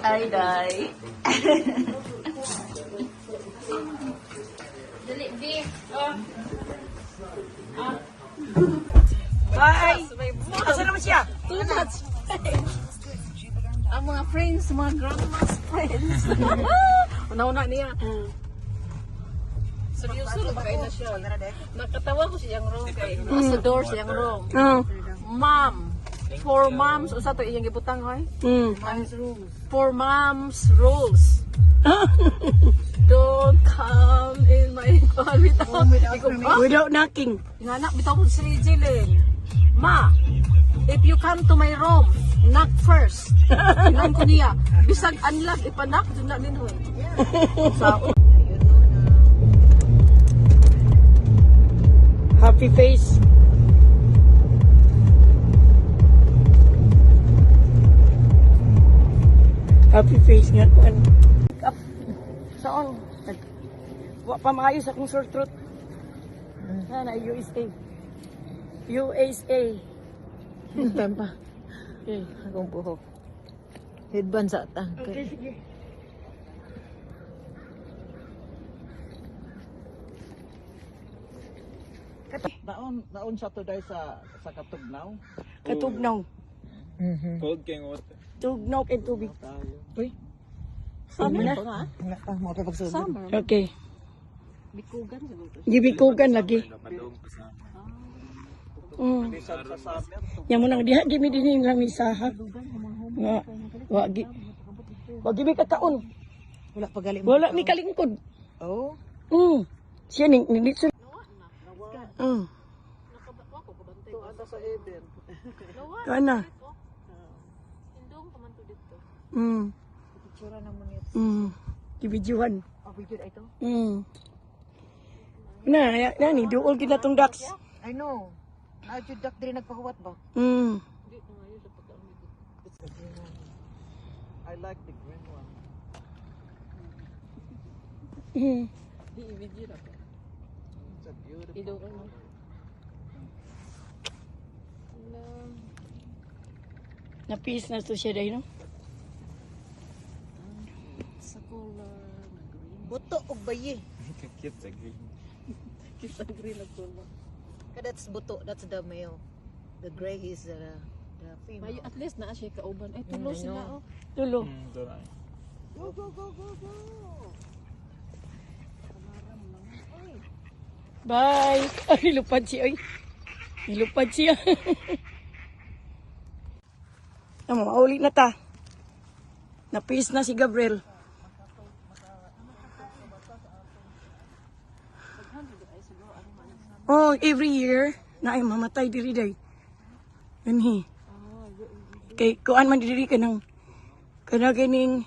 Ay, day. Dali, B. Bye! Asa naman siya? Too much. Ang mga friends, mga grandma's friends. Una-una niya. Seryoso, nagkain na siya. Nakatawa ko siyang room kay nasa door siyang room. Mom. For moms, usa to iyang gibutang hoy. For moms rules. Don't come in my car Without knocking. Inanak bitaw ko si Jilin. Ma, if you come to my room, knock first. Inan ko niya. Bisag unlock ipanak dun na ninhoy. Happy face. Happy face nga kuan. Saan? Wa pa maayos akong sore throat. Na USA. USA. Time pa. Okay. Akong buhok. Headband sa ta. Okay, sige. Naon sa to dahil sa Katugnaw. Katugnaw. Cold king water. Tugnaw and tubig. Uy. Summer na. Nga pa mo pa pagsulod. Summer. Okay. Bikugan siguro. Gibikugan lagi. Sa summer. Nya mo nang diha gimi dinhi lang ni saha. Nga wa gi. Wa gimi kataon. Wala pa gali mo. Wala mi kalingkod. Oh. Siya ning nilitso. Ata sa Eden. Kana. Indong paman to dito. Picture na mo niya. Gibijuhan. Oh, video na ito. Na ni duol gid natong ducks. I know. Naadyo dak diri nagpahuwat ba? I like the green one. Di i-video na. It's a beautiful. Idong ano. Na peace na to siya dai no. Sa color na green. Buto og bayi. Cute sa green. Kita green na color. That's buto. That's the male. The gray is the female. Mayo at least naa siya kauban. Ay tulo sila oh. Tulo. Doray. Go, go, go, go, go. Bye. Ay lupad siya oy. Nilupad siya. Mauli na ta. Na-peace na si Gabriel. Oh, every year na ay mamatay diri day. Ganhi. Kay kuan man diri kanang kining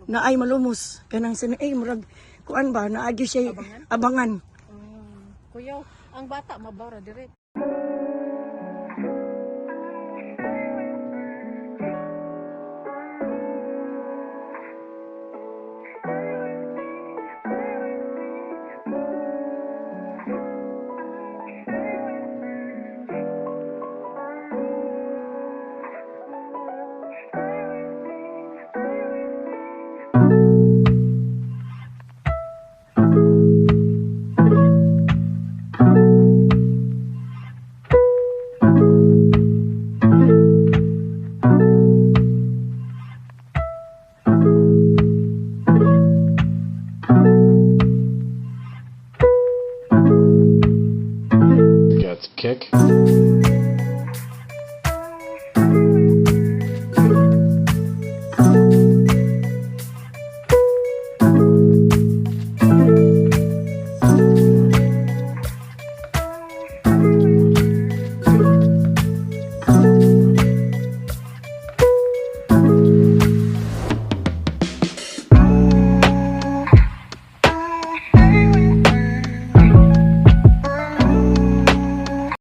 na ay malumos kanang ay murag kuan ba na agi siya abangan. Kuya, ang bata mabara direct. Kick.